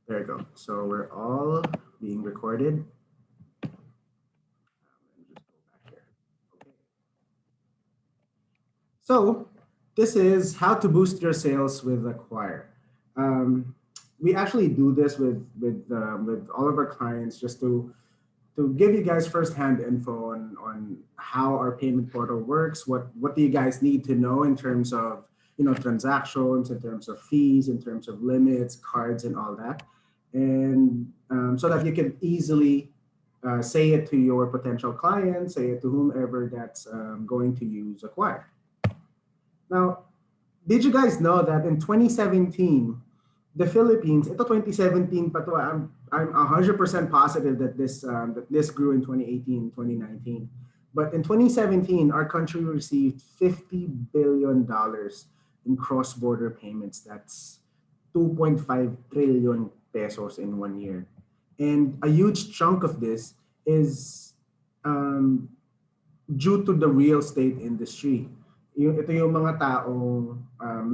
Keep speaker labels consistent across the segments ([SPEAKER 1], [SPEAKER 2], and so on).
[SPEAKER 1] There we go. So we're all being recorded. Let me just go back here. Okay. So this is how to boost your sales with Acquire. Um, we actually do this with all of our clients just to give you guys firsthand info on how our payment portal works. What do you guys need to know in terms of transactions, in terms of fees, in terms of limits, cards, and all that, and so that you can easily say it to your potential clients, say it to whomever that's going to use Acquire. Now, did you guys know that in 2017, the Philippines, ito 2017 pa to, I'm 100% positive that this grew in 2018, 2019. But in 2017, our country received $50 billion in cross-border payments. That's 2.5 trillion pesos in 1 year. And a huge chunk of this is um, due to the real estate industry. Ito yung mga taong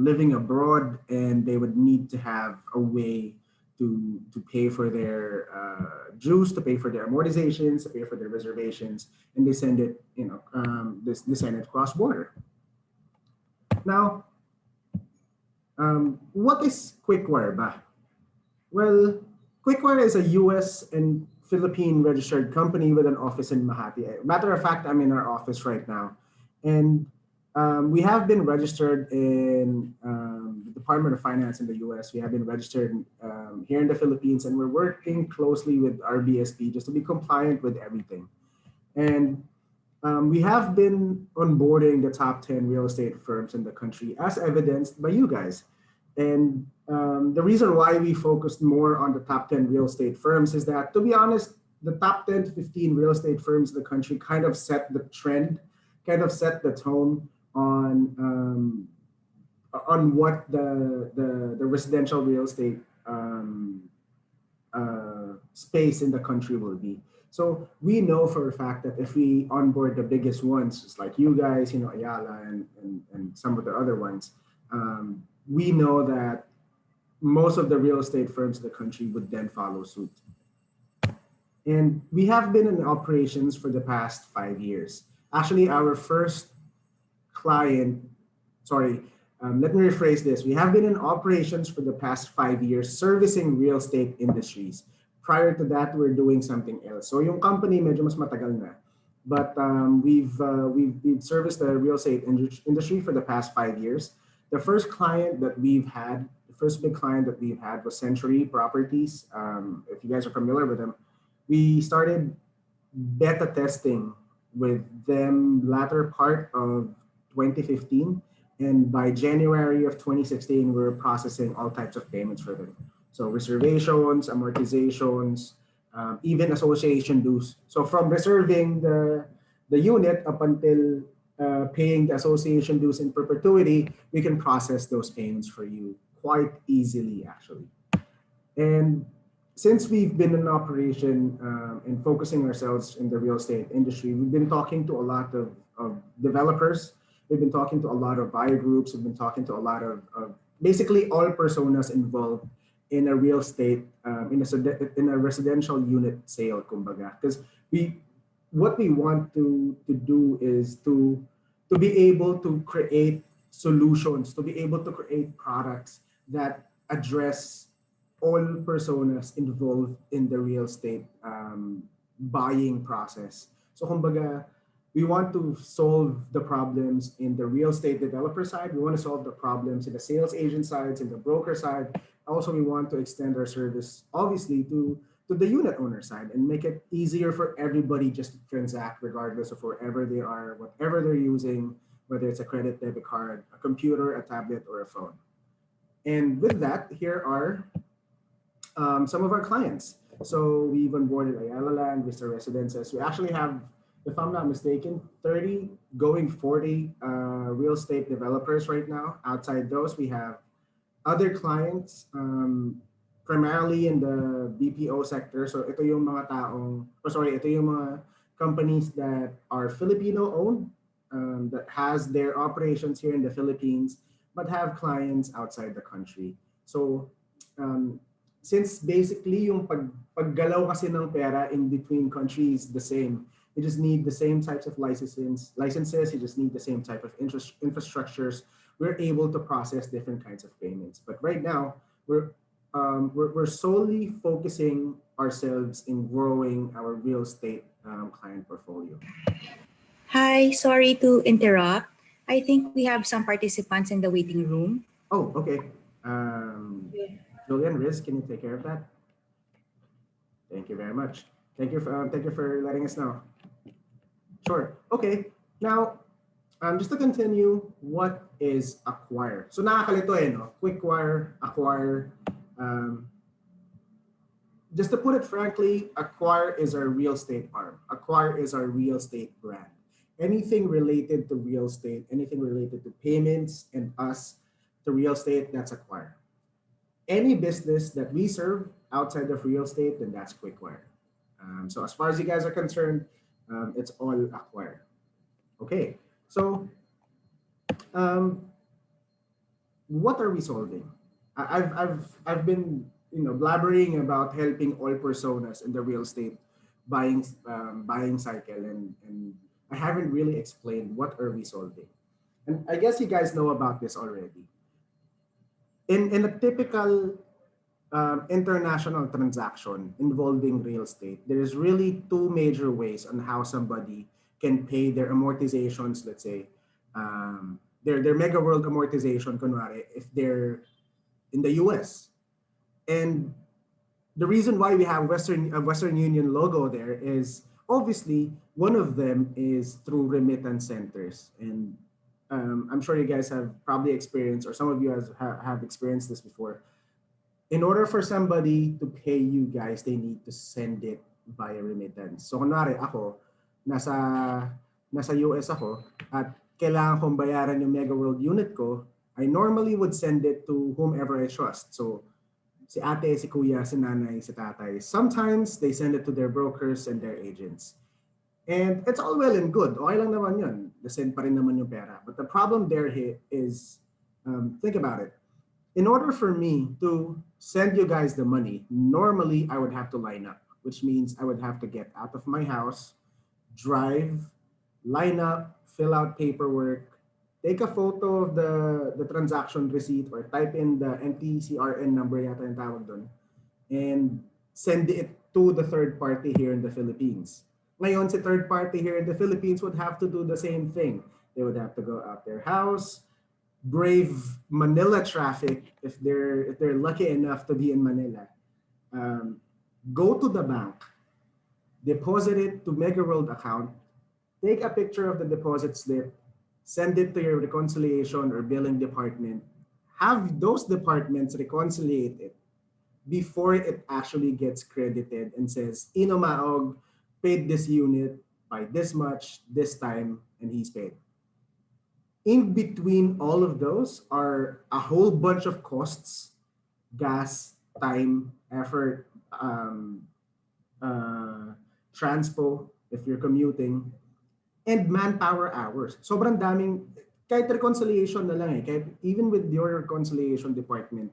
[SPEAKER 1] living abroad and they would need to have a way to pay for their dues, to pay for their amortizations, to pay for their reservations, and they send it, they send it cross border. Now, what is Quickwire ba? Well, Quickwire is a US and Philippine registered company with an office in Makati. Matter of fact, I'm in our office right now. And we have been registered in the Department of Finance in the US. We have been registered here in the Philippines, and we're working closely with our BSP just to be compliant with everything. And we have been onboarding the top 10 real estate firms in the country, as evidenced by you guys. And the reason why we focused more on the top 10 real estate firms is that, to be honest, the top 10 to 15 real estate firms in the country kind of set the trend, kind of set the tone on what the residential real estate space in the country will be. So we know for a fact that if we onboard the biggest ones, just like you guys, Ayala and some of the other ones, we know that most of the real estate firms in the country would then follow suit. And we have been in operations for the past 5 years. Actually, our first client, sorry, let me rephrase this. We have been in operations for the past 5 years servicing real estate industries. Prior to that, we're doing something else. So yung company medyo mas matagal na. But we've serviced the real estate industry for the past 5 years. The first client that we've had, the first big client that we've had was Century Properties. If you guys are familiar with them, we started beta testing with them latter part of 2015. And by January of 2016, we were processing all types of payments for them. So reservations, amortizations, even association dues. So from reserving the unit up until paying the association dues in perpetuity, we can process those payments for you quite easily, actually. And since we've been in operation and focusing ourselves in the real estate industry, we've been talking to a lot of developers. We've been talking to a lot of buyer groups. We've been talking to a lot of basically all personas involved in a real estate, in a residential unit sale, kumbaga. Because what we want to do is to be able to create solutions, to be able to create products that address all personas involved in the real estate buying process. So kumbaga, we want to solve the problems in the real estate developer side. We want to solve the problems in the sales agent sides, in the broker side. Also, we want to extend our service, obviously, to the unit owner side and make it easier for everybody just to transact regardless of wherever they are, whatever they're using, whether it's a credit, debit card, a computer, a tablet, or a phone. And with that, here are some of our clients. So we've onboarded Ayala Land, Vista Residences. We actually have, if I'm not mistaken, 30 going 40 real estate developers right now. Outside those, we have other clients, primarily in the BPO sector. So ito yung mga taong, ito yung mga companies that are Filipino owned, that has their operations here in the Philippines, but have clients outside the country. So since basically yung paggalaw kasi ng pera in between countries the same, you just need the same types of licenses, you just need the same type of infrastructures. We're able to process different kinds of payments. But right now, we're solely focusing ourselves in growing our real estate client portfolio.
[SPEAKER 2] Hi, sorry to interrupt. I think we have some participants in the waiting room.
[SPEAKER 1] Oh, okay. Julian, Riz, can you take care of that? Thank you very much. Thank you for letting us know. Sure. Okay. Now, just to continue, what is Acqwire? So nakakalito no? Quickwire, Acqwire. Just to put it frankly, Acqwire is our real estate arm. Acqwire is our real estate brand. Anything related to real estate, anything related to payments and us to real estate, that's Acqwire. Any business that we serve outside of real estate, then that's Quickwire. So as far as you guys are concerned, it's all Acqwire. Okay, so what are we solving? I've been blabbering about helping all personas in the real estate buying cycle, and I haven't really explained what are we solving. And I guess you guys know about this already. In a typical international transaction involving real estate, there's really two major ways on how somebody can pay their amortizations, let's say, their Megaworld amortization, kunwari, if they're in the US. And the reason why we have Western Union logo there is obviously one of them is through remittance centers. And I'm sure you guys have probably experienced, or some of you have experienced this before. In order for somebody to pay you guys, they need to send it via remittance. So kunwari ako, nasa US ako, at kailangan kong bayaran yung Megaworld unit ko, I normally would send it to whomever I trust. So si ate, si kuya, si nanay, si tatay. Sometimes they send it to their brokers and their agents. And it's all well and good. Okay lang naman yun. Send pa rin naman yung pera. But the problem there is, think about it. In order for me to send you guys the money, normally I would have to line up, which means I would have to get out of my house, drive, line up, fill out paperwork, take a photo of the transaction receipt or type in the NTCRN number yata yung tawag doon, and send it to the third party here in the Philippines. Ngayon, si third party here in the Philippines would have to do the same thing. They would have to go out their house, brave Manila traffic if they're lucky enough to be in Manila, go to the bank, deposit it to Megaworld account, take a picture of the deposit slip, send it to your reconciliation or billing department, have those departments reconciliate it before it actually gets credited and says, Ino Maog paid this unit by this much, this time, and he's paid. In between all of those are a whole bunch of costs, gas, time, effort, transpo, if you're commuting, and manpower hours. Sobrang daming, kahit reconciliation na lang kahit even with your reconciliation department,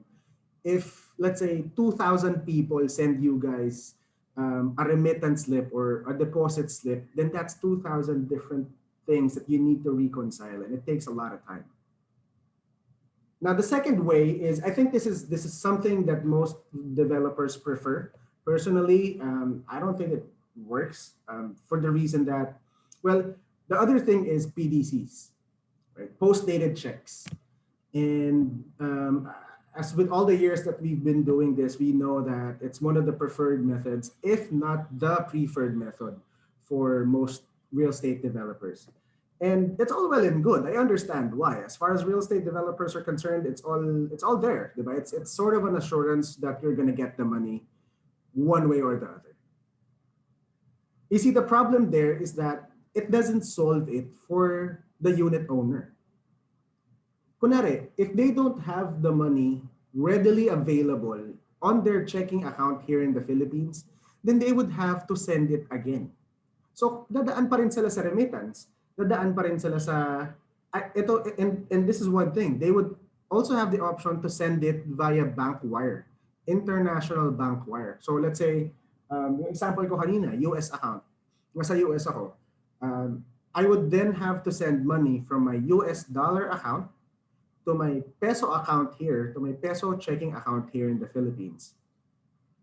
[SPEAKER 1] if let's say 2,000 people send you guys a remittance slip or a deposit slip, then that's 2,000 different things that you need to reconcile, and it takes a lot of time. Now, the second way is, I think this is something that most developers prefer. Personally, I don't think it works for the reason that, well, the other thing is PDCs, right? Post-dated checks. And as with all the years that we've been doing this, we know that it's one of the preferred methods, if not the preferred method for most real estate developers. And it's all well and good. I understand why. As far as real estate developers are concerned, it's all there. Right? It's sort of an assurance that you're going to get the money one way or the other. You see, the problem there is that it doesn't solve it for the unit owner. Kunwari, if they don't have the money readily available on their checking account here in the Philippines, then they would have to send it again. So, dadaan pa rin sila sa remittance, dadaan pa rin sila sa, and this is one thing, they would also have the option to send it via bank wire. international bank wire. So let's say, yung example ko kanina, US account. Nasa US ako. I would then have to send money from my US dollar account to my peso account here, to my peso checking account here in the Philippines.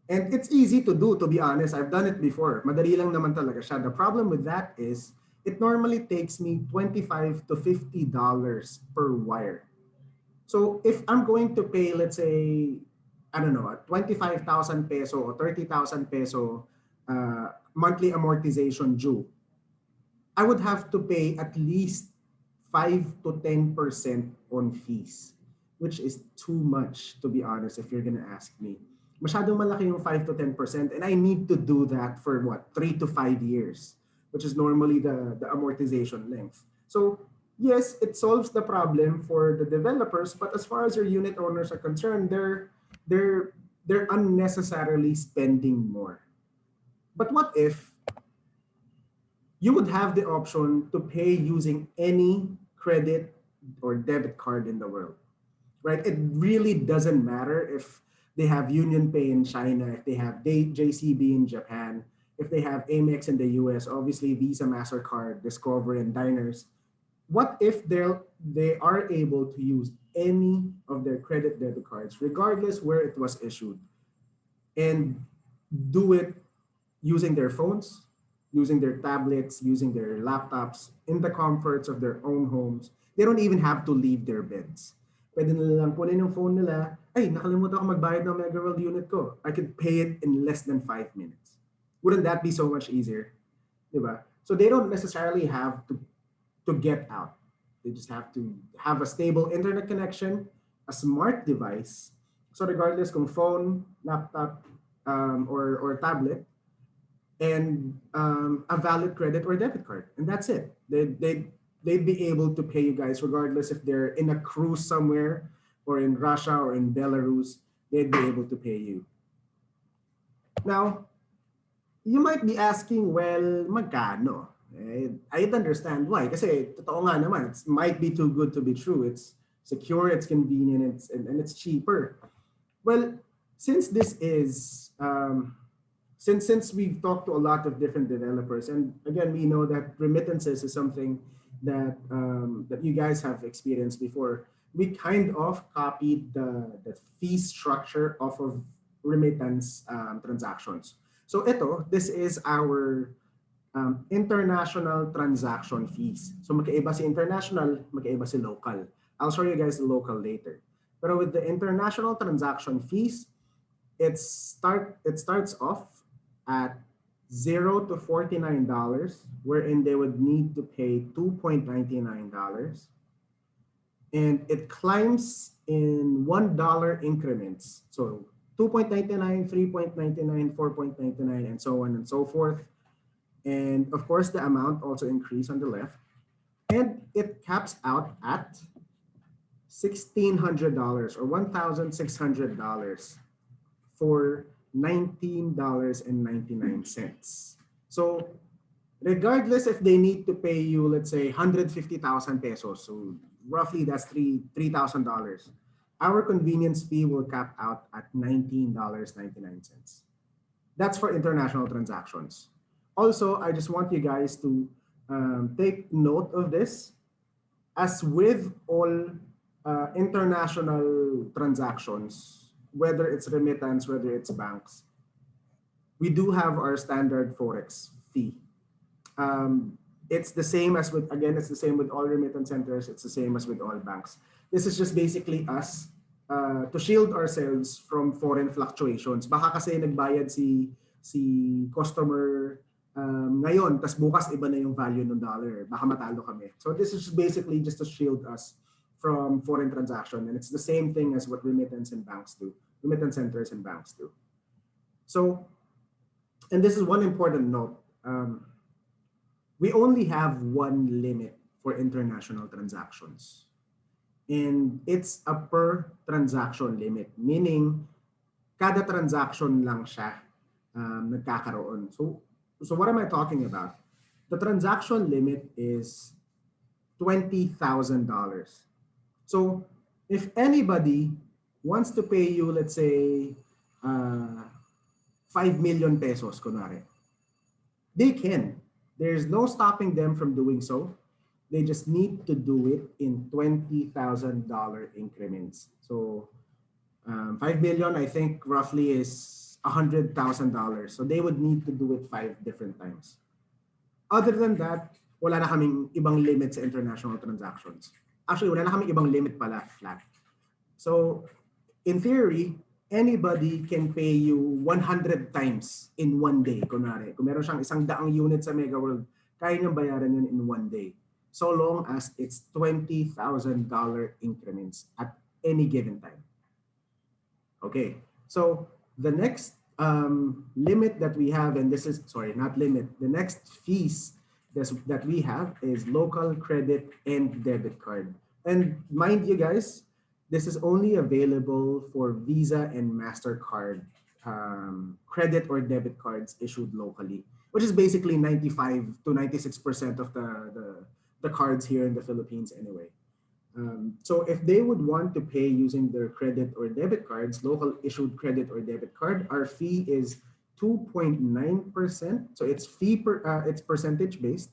[SPEAKER 1] And it's easy to do, to be honest. I've done it before. Madali lang naman talaga siya. The problem with that is it normally takes me $25 to $50 per wire. So if I'm going to pay, let's say, I don't know, a 25,000 peso or 30,000 peso monthly amortization due, I would have to pay at least 5 to 10% on fees, which is too much, to be honest, if you're gonna ask me. Masyadong malaki yung 5 to 10%, and I need to do that for what, 3 to 5 years, which is normally the amortization length. So yes, it solves the problem for the developers, but as far as your unit owners are concerned, they're they're unnecessarily spending more. But what if you would have the option to pay using any credit or debit card in the world, right? It really doesn't matter if they have Union Pay in China, if they have JCB in Japan, if they have Amex in the US, obviously Visa, MasterCard, Discover, and Diners. What if they are able to use any of their credit debit cards, regardless where it was issued, and do it using their phones, using their tablets, using their laptops, in the comforts of their own homes. They don't even have to leave their beds. Pwede nila lang kunin yung phone nila, ay, nakalimutan ko magbayad ng Megaworld unit ko. I could pay it in less than 5 minutes. Wouldn't that be so much easier? Diba? So they don't necessarily have to get out. They just have to have a stable internet connection, a smart device. So regardless kung phone, laptop, or tablet, and a valid credit or debit card, and that's it. They'd be able to pay you guys regardless if they're in a cruise somewhere or in Russia or in Belarus. They'd be able to pay you. Now, you might be asking, well, magkano? I'd understand why. Kasi totoo nga naman, it might be too good to be true. It's secure, it's convenient, and it's cheaper. Well, since this is since we've talked to a lot of different developers, and again, we know that remittances is something that you guys have experienced before. We kind of copied the fee structure off of remittance transactions. So this is our international transaction fees. So magkaiba si international, magkaiba si local. I'll show you guys the local later. But with the international transaction fees, it starts off at $0 to $49, wherein they would need to pay $2.99. And it climbs in $1 increments. So 2.99, 3.99, 4.99, and so on and so forth. And of course, the amount also increased on the left. And it caps out at $1,600 or $1,600 for $19.99. So regardless if they need to pay you, let's say 150,000 pesos, so roughly that's $3,000, our convenience fee will cap out at $19.99. That's for international transactions. Also, I just want you guys to take note of this. As with all international transactions, whether it's remittance, whether it's banks, we do have our standard Forex fee. It's the same as with, again, it's the same with all remittance centers. It's the same as with all banks. This is just basically us to shield ourselves from foreign fluctuations. Baka kasi nagbayad si customer ngayon, tas bukas iba na yung value ng dollar. Baka matalo kami. So this is basically just to shield us from foreign transaction. And it's the same thing as what remittance and banks do. Remittance centers and banks do. So, and this is one important note. We only have one limit for international transactions. And it's a per transaction limit, meaning kada transaction lang siya nagkakaroon. So what am I talking about? The transaction limit is $20,000. So if anybody wants to pay you, let's say uh, 5 million pesos, kunwari. They can. There's no stopping them from doing so. They just need to do it in $20,000 increments. So 5 million, I think roughly is $100,000. So they would need to do it 5 different times. Other than that, wala na kaming ibang limit sa international transactions. Actually, wala na kaming ibang limit pala, flat. So in theory, anybody can pay you 100 times in one day. Kunwari, kung meron siyang 100 unit sa Megaworld, kaya niyang bayaran yun in one day. So long as it's $20,000 increments at any given time. Okay, so the next limit that we have, and this is, sorry, not limit, the next fees that we have is local credit and debit card. And mind you guys, this is only available for Visa and MasterCard credit or debit cards issued locally, which is basically 95 to 96% of the cards here in the Philippines anyway. So if they would want to pay using their credit or debit cards, local issued credit or debit card, our fee is 2.9%. So it's it's percentage based,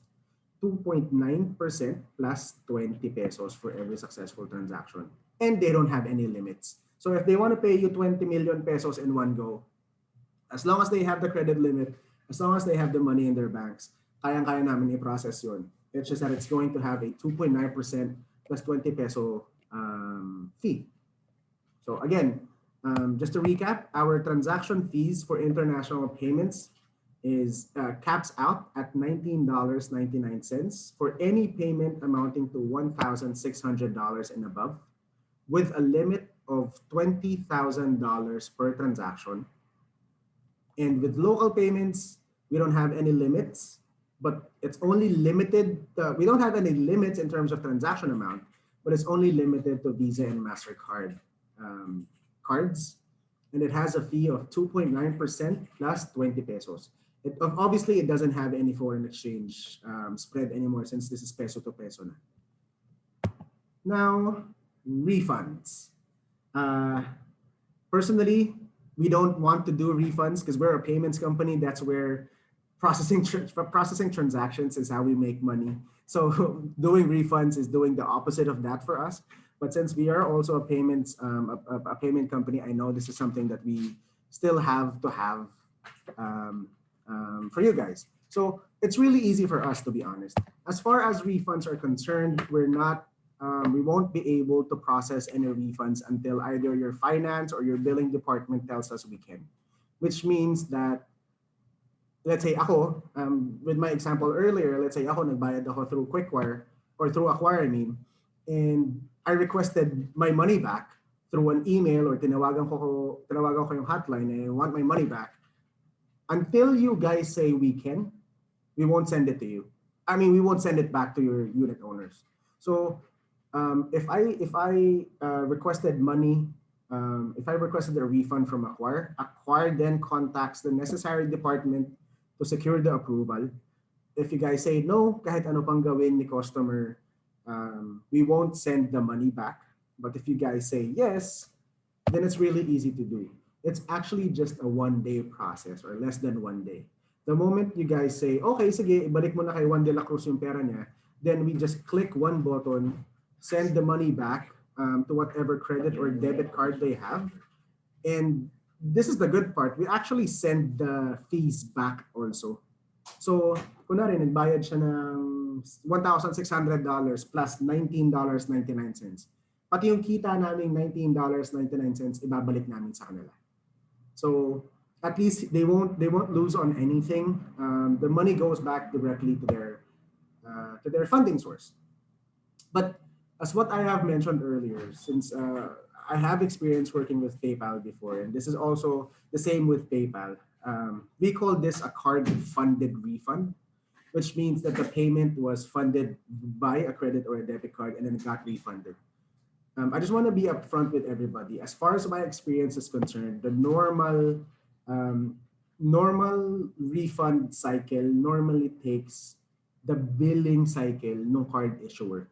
[SPEAKER 1] 2.9% plus 20 pesos for every successful transaction. And they don't have any limits. So if they want to pay you 20 million pesos in one go, as long as they have the credit limit, as long as they have the money in their banks, kayang-kaya namin i-process yun. It's just that it's going to have a 2.9% plus 20 peso fee. So again, just to recap, our transaction fees for international payments is caps out at $19.99 for any payment amounting to $1,600 and above, with a limit of $20,000 per transaction. And with local payments, we don't have any limits, but it's only limited. We don't have any limits in terms of transaction amount, but it's only limited to Visa and MasterCard cards. And it has a fee of 2.9% plus 20 pesos. Obviously, it doesn't have any foreign exchange spread anymore since this is peso to peso na. Now, refunds. Personally, we don't want to do refunds because we're a payments company. That's where processing transactions is how we make money. So doing refunds is doing the opposite of that for us. But since we are also a payments a payment company, I know this is something that we still have to have for you guys. So it's really easy for us, to be honest. As far as refunds are concerned, we won't be able to process any refunds until either your finance or your billing department tells us we can, which means that, let's say ako, with my example earlier, let's say ako nagbayad ako through Acqwire or through Acqwire, and I requested my money back through an email or tinawagan ko yung hotline and I want my money back. Until you guys say we can, we won't send it to you. I mean, we won't send it back to your unit owners. So if I requested money, if I requested a refund from Acqwire, Acqwire then contacts the necessary department to secure the approval. If you guys say no, kahit ano pang gawin ni customer, we won't send the money back. But if you guys say yes, then it's really easy to do. It's actually just a one-day process or less than 1 day. The moment you guys say, okay, sige, ibalik mo na kay Juan de la Cruz yung pera niya, then we just click one button, send the money back to whatever credit or debit card they have. And this is the good part. We actually send the fees back also. So, kunwari, nagbayad siya ng $1,600 plus $19.99. Pati yung kita naming $19.99, ibabalik namin sa kanila. So, at least they won't lose on anything. The money goes back directly to their funding source. But as what I have mentioned earlier, since I have experience working with PayPal before, and this is also the same with PayPal, we call this a card-funded refund, which means that the payment was funded by a credit or a debit card and then it got refunded. I just want to be upfront with everybody. As far as my experience is concerned, the normal refund cycle normally takes the billing cycle no card issuer.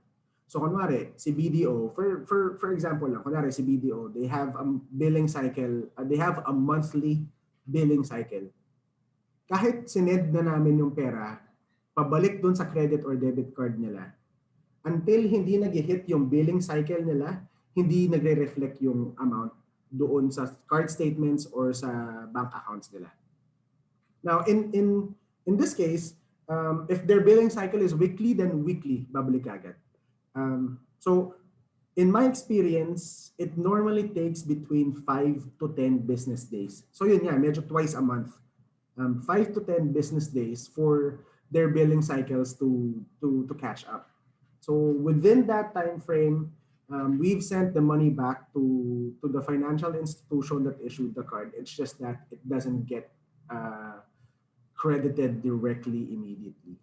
[SPEAKER 1] So kunwari, si BDO, for example lang, kunwari si BDO, they have a billing cycle, they have a monthly billing cycle. Kahit sined na namin yung pera, pabalik dun sa credit or debit card nila, until hindi nag-hit yung billing cycle nila, hindi nagre-reflect yung amount doon sa card statements or sa bank accounts nila. Now, in this case, if their billing cycle is weekly, then weekly, babalik agad. So, in my experience, it normally takes between 5 to 10 business days. So yun nga, medyo twice a month. 5 to 10 business days for their billing cycles to catch up. So within that time frame, we've sent the money back to the financial institution that issued the card. It's just that it doesn't get credited directly immediately.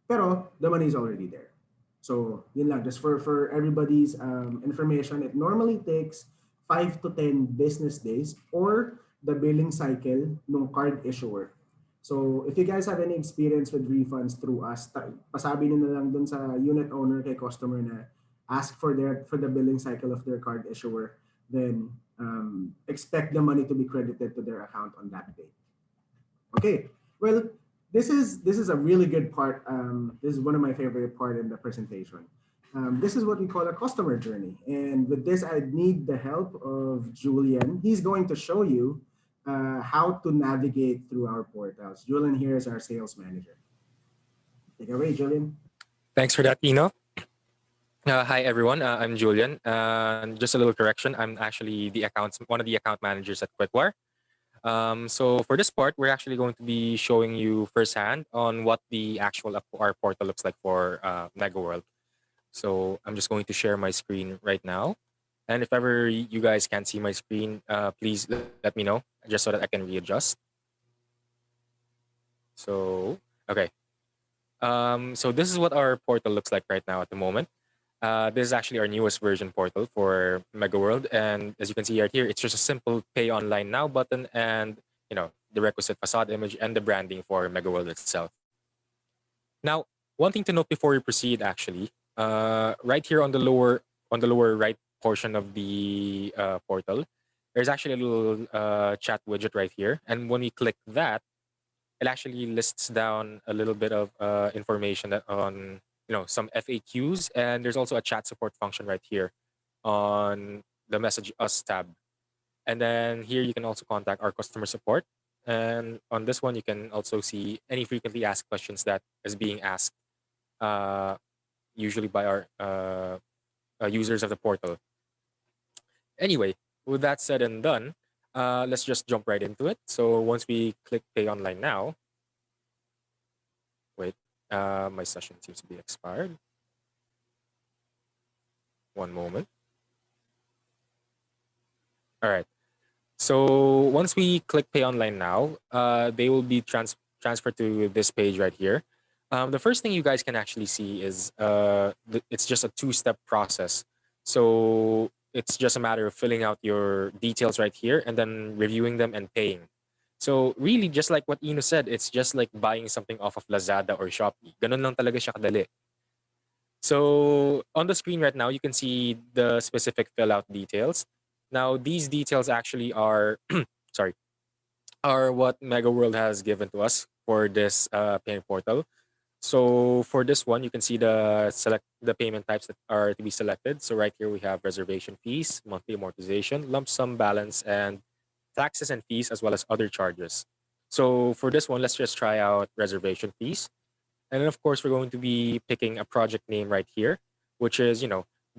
[SPEAKER 1] Pero the money is already there. So yun lang, just for everybody's information, it normally takes 5 to 10 business days or the billing cycle ng card issuer. So if you guys have any experience with refunds through us, pasabi nyo na lang dun sa unit owner kay customer na ask for the billing cycle of their card issuer, then expect the money to be credited to their account on that day. Okay, well, this is a really good part. This is one of my favorite part in the presentation. This is what we call a customer journey. And with this, I need the help of Julian. He's going to show you how to navigate through our portals. Julian here is our sales manager. Take it away, Julian.
[SPEAKER 3] Thanks for that, Ino. Hi, everyone. I'm Julian. Just a little correction. I'm actually one of the account managers at Acqwire. So for this part, we're actually going to be showing you firsthand on what the actual Acqwire portal looks like for Megaworld. So I'm just going to share my screen right now. And if ever you guys can't see my screen, please let me know just so that I can readjust. So, okay. So this is what our portal looks like right now at the moment. This is actually our newest version portal for Megaworld. And as you can see right here, it's just a simple pay online now button and, the requisite facade image and the branding for Megaworld itself. Now, one thing to note before we proceed, actually, right here on the lower right portion of the portal, there's actually a little chat widget right here. And when we click that, it actually lists down a little bit of information on some FAQs, and there's also a chat support function right here on the Message Us tab. And then here you can also contact our customer support. And on this one, you can also see any frequently asked questions that is being asked, usually by our users of the portal. Anyway, with that said and done, let's just jump right into it. So once we click Pay Online Now, wait, my session seems to be expired. One moment. All right. So once we click Pay Online Now, they will be transferred to this page right here. The first thing you guys can actually see is it's just a two-step process. So it's just a matter of filling out your details right here and then reviewing them and paying. So really, just like what Ino said, it's just like buying something off of Lazada or Shopee. Ganun lang talaga siya kadali. So on the screen right now, you can see the specific fill out details. Now, these details actually are, are what Megaworld has given to us for this payment portal. So for this one, you can see the payment types that are to be selected. So right here we have reservation fees, monthly amortization, lump sum balance, and taxes and fees, as well as other charges. So for this one, let's just try out reservation fees. And then of course, we're going to be picking a project name right here, which is,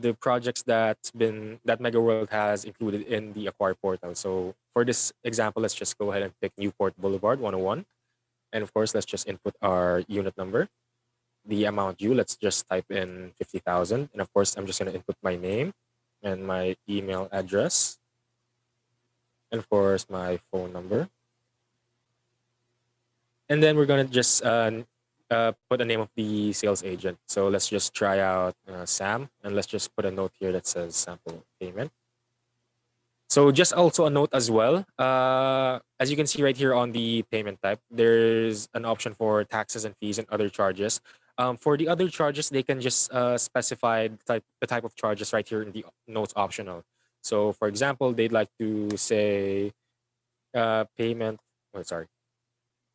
[SPEAKER 3] the projects that Megaworld has included in the Acqwire portal. So for this example, let's just go ahead and pick Newport Boulevard 101. And of course, let's just input our unit number. The amount due, let's just type in 50,000. And of course, I'm just going to input my name and my email address. And of course, my phone number. And then we're going to just put the name of the sales agent. So let's just try out Sam, and let's just put a note here that says sample payment. So just also a note as well, as you can see right here on the payment type, there's an option for taxes and fees and other charges. For the other charges, they can just specify the type of charges right here in the notes optional. So for example, they'd like to say payment, oh, sorry,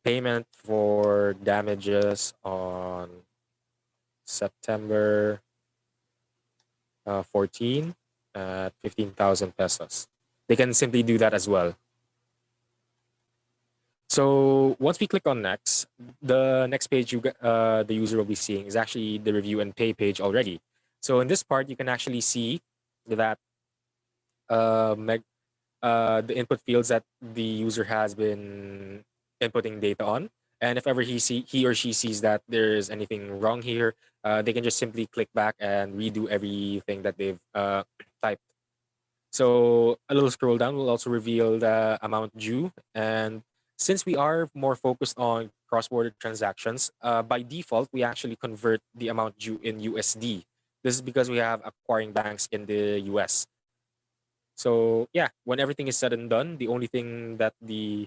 [SPEAKER 3] payment for damages on September 14 at 15,000 pesos. They can simply do that as well. So once we click on next, the next page the user will be seeing is actually the review and pay page already. So in this part, you can actually see that uh, the input fields that the user has been inputting data on. And if ever he or she sees that there's anything wrong here, they can just simply click back and redo everything that they've typed. So a little scroll down will also reveal the amount due. And since we are more focused on cross-border transactions, by default, we actually convert the amount due in USD. This is because we have acquiring banks in the US. So yeah, when everything is said and done, the only thing that the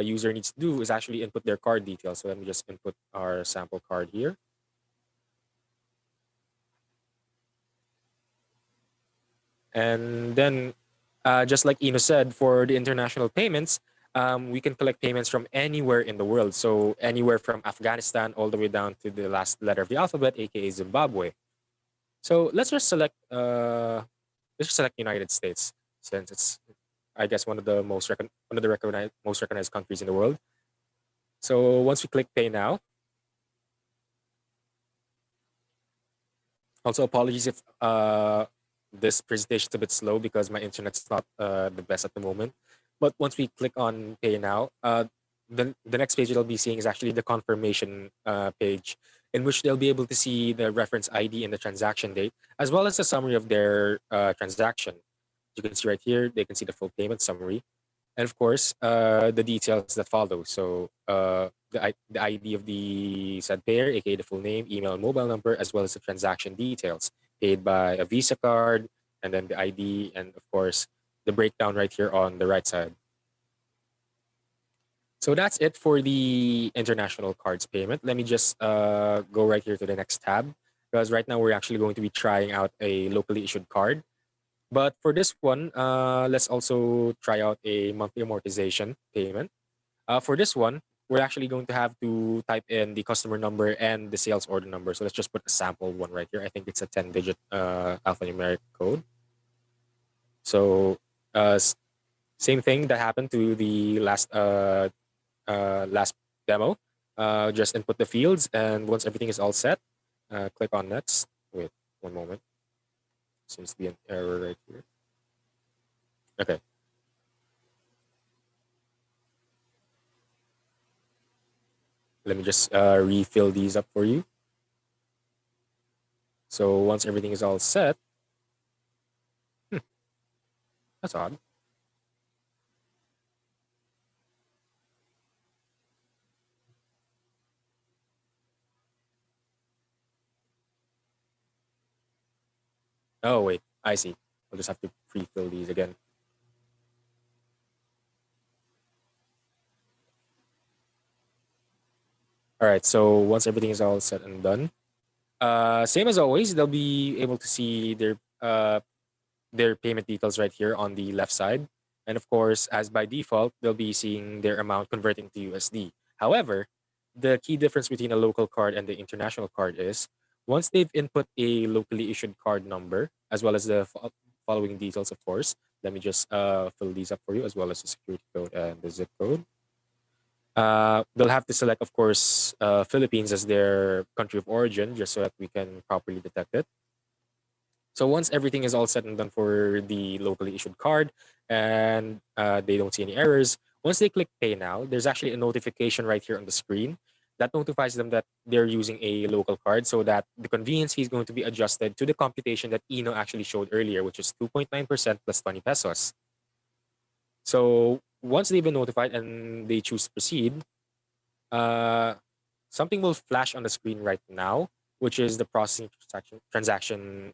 [SPEAKER 3] user needs to do is actually input their card details. So let me just input our sample card here. And then, just like Ino said, for the international payments, we can collect payments from anywhere in the world. So anywhere from Afghanistan all the way down to the last letter of the alphabet, aka Zimbabwe. So let's just select United States, since it's, I guess, one of the most recognized countries in the world. So once we click Pay Now, also apologies if this presentation is a bit slow because my internet's not the best at the moment. But once we click on Pay Now, the next page they'll be seeing is actually the confirmation page, in which they'll be able to see the reference ID and the transaction date, as well as a summary of their transaction. You can see right here, they can see the full payment summary, and of course, the details that follow. So the ID of the said payer, aka the full name, email, and mobile number, as well as the transaction details, paid by a Visa card, and then the ID, and of course, the breakdown right here on the right side. So that's it for the international cards payment. Let me just go right here to the next tab, because right now we're actually going to be trying out a locally issued card. But for this one, let's also try out a monthly amortization payment. For this one, we're actually going to have to type in the customer number and the sales order number. So let's just put a sample one right here. I think it's a 10-digit alphanumeric code. So same thing that happened to the last demo. Just input the fields, and once everything is all set, click on next. Wait, one moment. Seems to be an error right here. Okay. Let me just refill these up for you. So once everything is all set, that's odd. Oh, wait, I see. I'll just have to pre-fill these again. All right, so once everything is all set and done, same as always, they'll be able to see their payment details right here on the left side. And of course, as by default, they'll be seeing their amount converting to USD. However, the key difference between a local card and the international card is once they've input a locally issued card number, as well as the following details, of course. Let me just fill these up for you, as well as the security code and the zip code. They'll have to select, of course, Philippines as their country of origin, just so that we can properly detect it. So once everything is all set and done for the locally issued card, and they don't see any errors, once they click Pay Now, there's actually a notification right here on the screen that notifies them that they're using a local card, so that the convenience fee is going to be adjusted to the computation that Ino actually showed earlier, which is 2.9% plus 20 pesos. So once they've been notified and they choose to proceed, something will flash on the screen right now, which is the processing transaction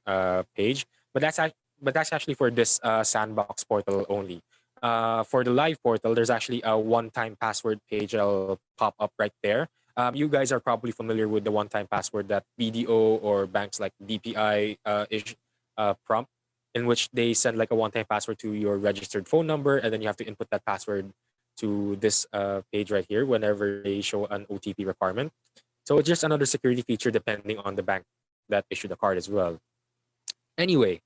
[SPEAKER 3] page. But that's actually for this sandbox portal only. For the live portal, there's actually a one-time password page that'll pop up right there. You guys are probably familiar with the one-time password that BDO or banks like BPI prompt, in which they send like a one-time password to your registered phone number, and then you have to input that password to this page right here whenever they show an OTP requirement. So it's just another security feature depending on the bank that issued the card as well. Anyway,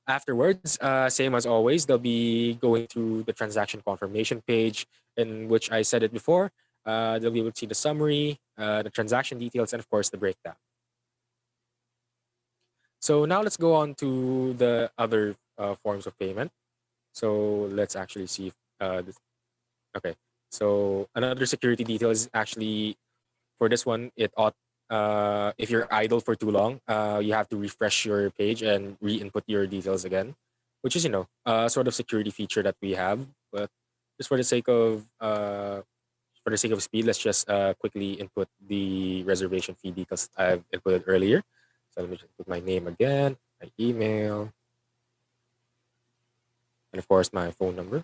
[SPEAKER 3] afterwards, same as always, they'll be going through the transaction confirmation page, in which I said it before. They'll be able to see the summary, the transaction details, and of course the breakdown. So now let's go on to the other forms of payment. So let's actually see. Okay. So another security detail is actually for this one. If you're idle for too long, you have to refresh your page and re-input your details again, which is sort of security feature that we have. But just for the sake of speed, let's just quickly input the reservation fee details I've inputted earlier. So let me just put my name again, my email, and of course my phone number.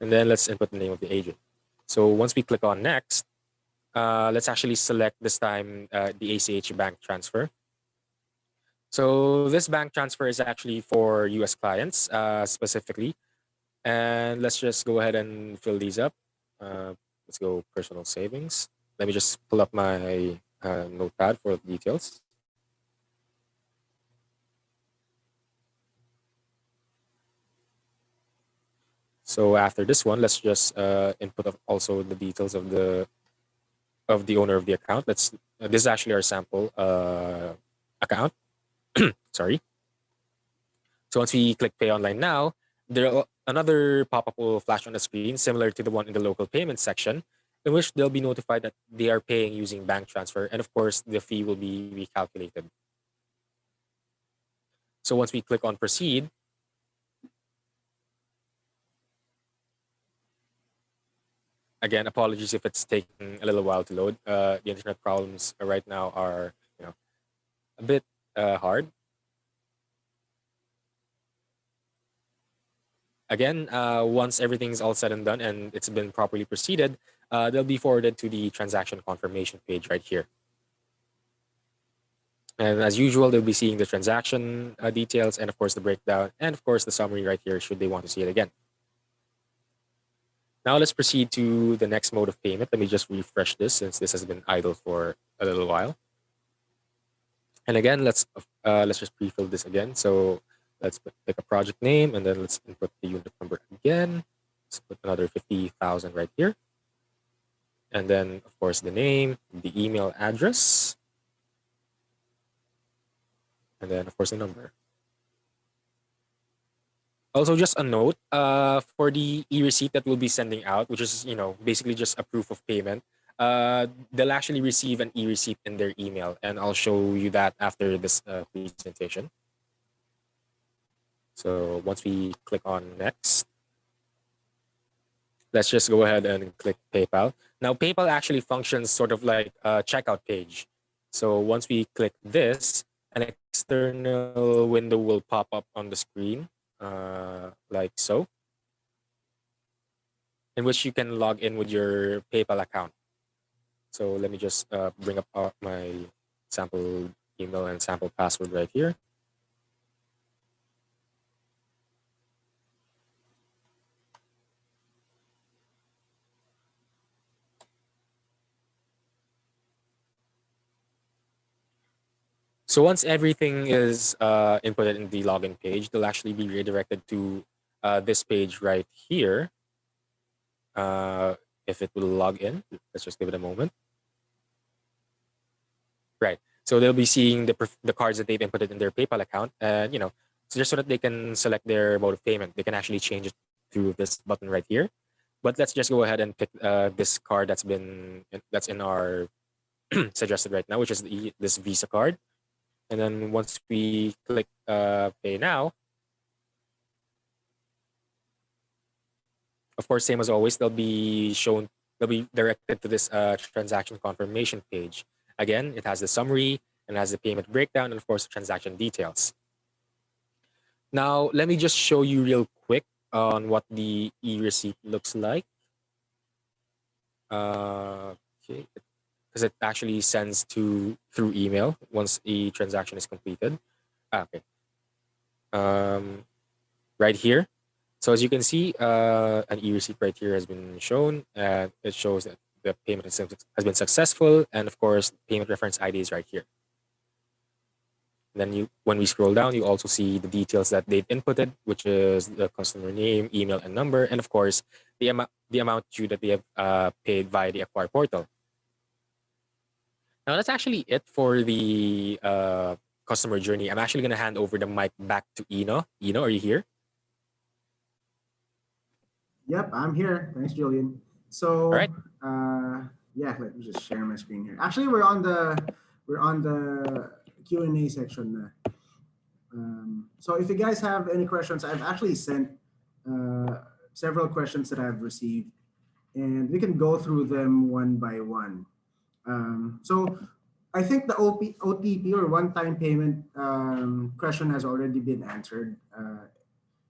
[SPEAKER 3] And then let's input the name of the agent. So once we click on next, let's actually select this time the ACH bank transfer. So this bank transfer is actually for US clients specifically. And let's just go ahead and fill these up. Let's go personal savings. Let me just pull up my notepad for the details. So after this one, let's just input also the details of the owner of the account. This is actually our sample account. Sorry. So once we click Pay Online Now, another pop-up will flash on the screen, similar to the one in the local payment section, in which they'll be notified that they are paying using bank transfer, and of course, the fee will be recalculated. So once we click on Proceed, again, apologies if it's taking a little while to load. The internet problems right now are, a bit hard. Again, once everything's all said and done and it's been properly proceeded, they'll be forwarded to the transaction confirmation page right here. And as usual, they'll be seeing the transaction details and of course the breakdown and of course the summary right here should they want to see it again. Now let's proceed to the next mode of payment. Let me just refresh this since this has been idle for a little while. And again, let's just pre-fill this again. So let's pick a project name and then let's input the unit number again. Let's put another 50,000 right here. And then of course the name, the email address, and then of course the number. Also, just a note for the e-receipt that we'll be sending out, which is basically just a proof of payment. They'll actually receive an e-receipt in their email, and I'll show you that after this presentation. So once we click on next, let's just go ahead and click PayPal. Now, PayPal actually functions sort of like a checkout page. So once we click this, an external window will pop up on the screen, like so, in which you can log in with your PayPal account. So let me just bring up my sample email and sample password right here. So once everything is inputted in the login page, they'll actually be redirected to this page right here. If it will log in, let's just give it a moment. Right. So they'll be seeing the cards that they've inputted in their PayPal account, and so just so that they can select their mode of payment, they can actually change it through this button right here. But let's just go ahead and pick this card that's in our suggested right now, which is this Visa card. And then once we click Pay Now, of course, same as always, they'll be directed to this transaction confirmation page. Again, it has the summary and has the payment breakdown and of course the transaction details. Now, let me just show you real quick on what the e-receipt looks like. Okay, because it actually sends through email once a transaction is completed. Okay. Right here. So as you can see, an e-receipt right here has been shown, and it shows that the payment has been successful, and of course, payment reference ID is right here. Then when we scroll down, you also see the details that they've inputted, which is the customer name, email, and number, and of course, the amount due that they have paid via the Acquire portal. Now that's actually it for the customer journey. I'm actually going to hand over the mic back to Eno. Eno, are you here?
[SPEAKER 1] Yep, I'm here. Thanks, Julian.
[SPEAKER 3] All right.
[SPEAKER 1] So, yeah, let me just share my screen here. Actually, we're on the Q&A section now. So if you guys have any questions, I've actually sent several questions that I've received, and we can go through them one by one. So I think the OTP or one-time payment question has already been answered.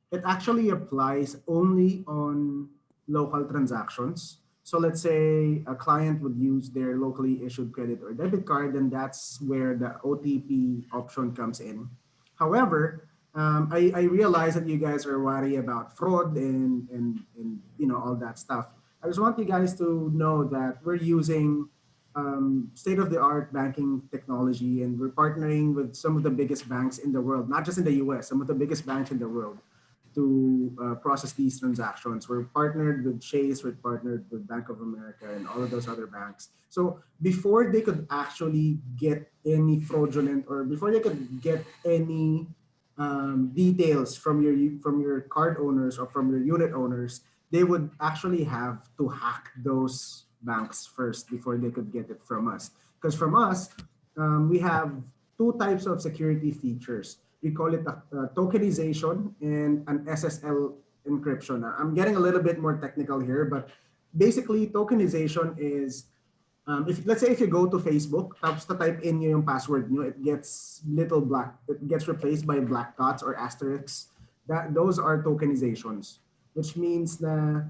[SPEAKER 1] It actually applies only on local transactions. So let's say a client would use their locally issued credit or debit card, and that's where the OTP option comes in. However, I realize that you guys are worried about fraud and all that stuff. I just want you guys to know that we're using state-of-the-art banking technology, and we're partnering with some of the biggest banks in the world, not just in the US, some of the biggest banks in the world to process these transactions. We're partnered with Chase, we're partnered with Bank of America, and all of those other banks. So before they could actually get any fraudulent, or before they could get any details from your card owners or from your unit owners, they would actually have to hack those banks first before they could get it from us. Because from us, we have two types of security features. We call it a tokenization and an SSL encryption. Now, I'm getting a little bit more technical here, but basically tokenization is, if let's say if you go to Facebook, tapos type in yung password nyo, it gets it gets replaced by black dots or asterisks. Those are tokenizations, which means that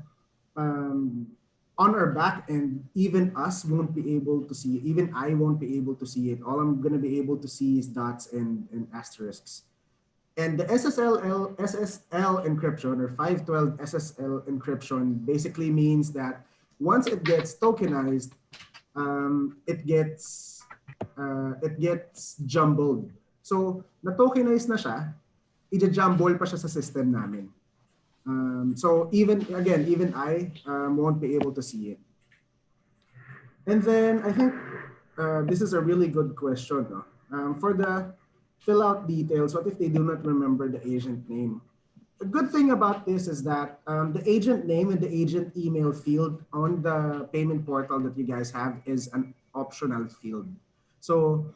[SPEAKER 1] on our back end, even us won't be able to see it. Even I won't be able to see it. All I'm going to be able to see is dots and asterisks. And the SSL encryption, or 512 SSL encryption, basically means that once it gets tokenized, it gets jumbled. So na-tokenize na siya, ija-jumble pa siya sa system namin. So even I won't be able to see it. And then I think this is a really good question. No? For the fill out details, what if they do not remember the agent name? The good thing about this is that the agent name and the agent email field on the payment portal that you guys have is an optional field. So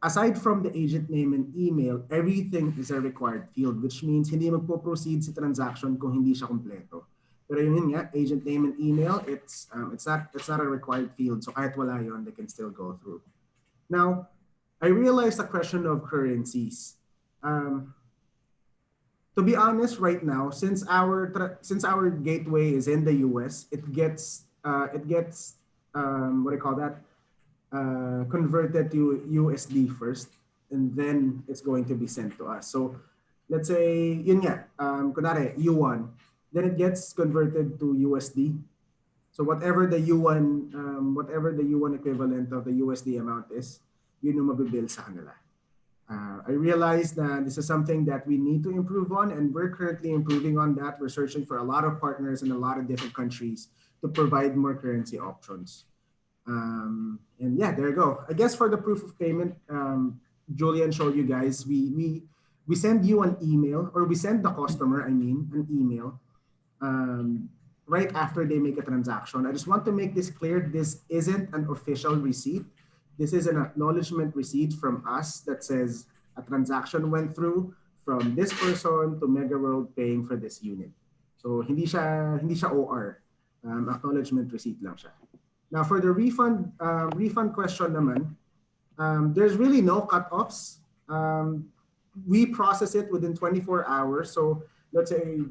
[SPEAKER 1] aside from the agent name and email, everything is a required field, which means hindi magpo-proceed si transaction kung hindi siya kompleto. Pero yun nga, agent name and email, it's not a required field. So kahit wala yun, they can still go through. Now, I realized the question of currencies. To be honest, right now, since our gateway is in the US, it gets what do you call that? Converted to USD first, and then it's going to be sent to us. So let's say yun nga, kunwari yuan, then it gets converted to USD. So whatever the yuan equivalent of the USD amount is, yun yung mabibill sa kanila. I realize that this is something that we need to improve on, and we're currently improving on that. We're searching for a lot of partners in a lot of different countries to provide more currency options. And yeah, there you go. I guess for the proof of payment, Julian showed you guys, we send you an email, or we send the customer, an email right after they make a transaction. I just want to make this clear. This isn't an official receipt. This is an acknowledgement receipt from us that says a transaction went through from this person to Megaworld paying for this unit. So hindi siya OR. Acknowledgement receipt lang siya. Now for the refund question naman, there's really no cutoffs. We process it within 24 hours. So let's say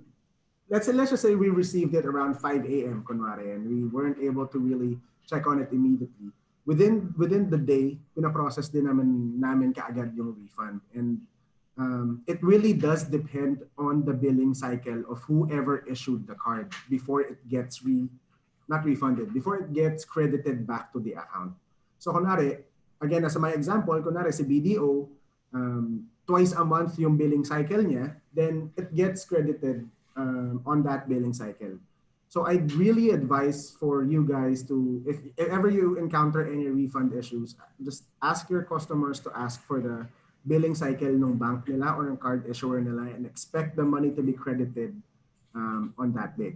[SPEAKER 1] let's just say we received it around 5 a.m. kunwari, and we weren't able to really check on it immediately. Within the day, pinaprocess din namin kaagad yung refund. And it really does depend on the billing cycle of whoever issued the card before it gets not refunded, before it gets credited back to the account. So kunwari, again, as my example, kunwari si BDO, twice a month yung billing cycle niya, then it gets credited on that billing cycle. So I really advise for you guys to, if ever you encounter any refund issues, just ask your customers to ask for the billing cycle ng bank nila or ng card issuer nila and expect the money to be credited on that date.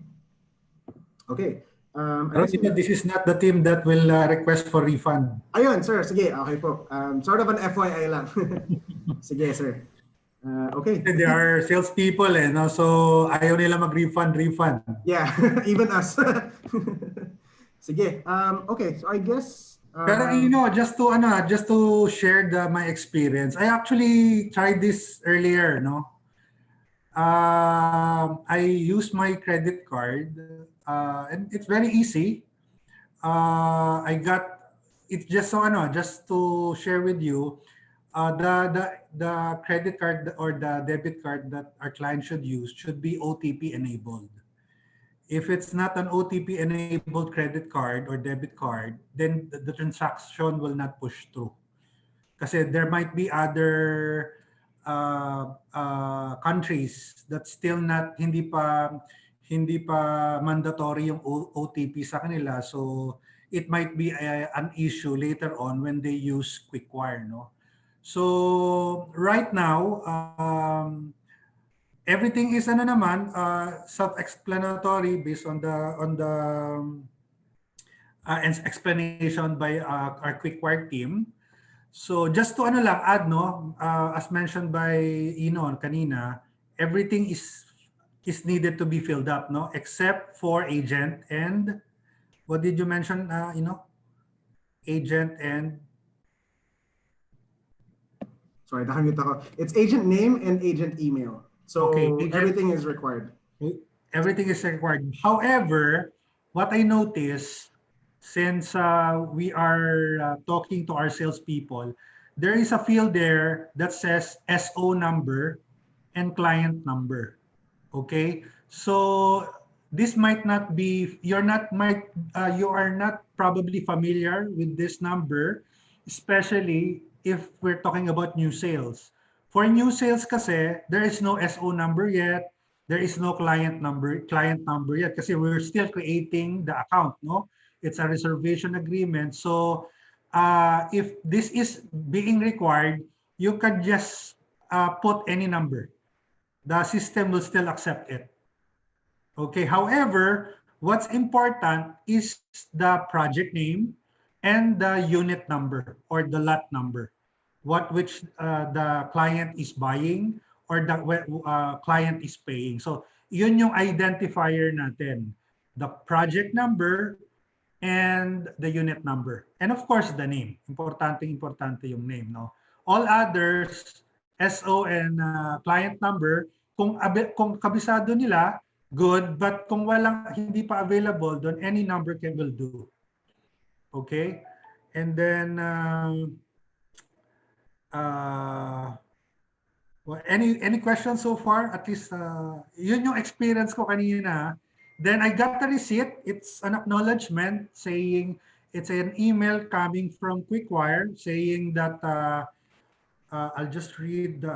[SPEAKER 1] Okay.
[SPEAKER 4] Pero this is not the team that will request for refund.
[SPEAKER 1] Ayun, sir. Sige, okay po. Sort of an FYI lang. Sige, sir. Okay.
[SPEAKER 4] There are salespeople, no? So ayaw nila mag-refund.
[SPEAKER 1] Yeah, even us. Sige. Okay, so I guess.
[SPEAKER 4] Pero just to share my experience, I actually tried this earlier, no? I used my credit card, and it's very easy. I got it just to share with you. The credit card or the debit card that our client should use should be OTP enabled. If it's not an OTP enabled credit card or debit card, then the transaction will not push through. Kasi there might be other countries that still hindi pa mandatory yung OTP sa kanila. So it might be an issue later on when they use Acqwire, no? So right now, everything is self-explanatory based on the explanation by our Acqwire team. So just to add, no, as mentioned by Inon kanina, everything is needed to be filled up, no, except for agent and what did you mention, agent and
[SPEAKER 1] sorry, nakamute ako. It's agent name and agent email. So
[SPEAKER 4] okay,
[SPEAKER 1] everything is required.
[SPEAKER 4] Everything is required. However, what I noticed, since we are talking to our salespeople, there is a field there that says SO number and client number. Okay, so this might not be, you are not probably familiar with this number, especially if we're talking about new sales. For new sales kasi, there is no SO number yet. There is no client number yet kasi we're still creating the account, no? It's a reservation agreement. So if this is being required, you can just put any number. The system will still accept it. Okay, however, what's important is the project name and the unit number or the lot number, which the client is buying or the client is paying. So yun yung identifier natin, the project number and the unit number. And of course, the name. Importante yung name, no? All others, SO and client number, kung kabisado nila, good, but kung hindi pa available, then any number will do. Okay? And then well, any questions so far? At least yun yung experience ko kanina. Then I got the receipt. It's an acknowledgement saying it's an email coming from Acqwire saying that I'll just read the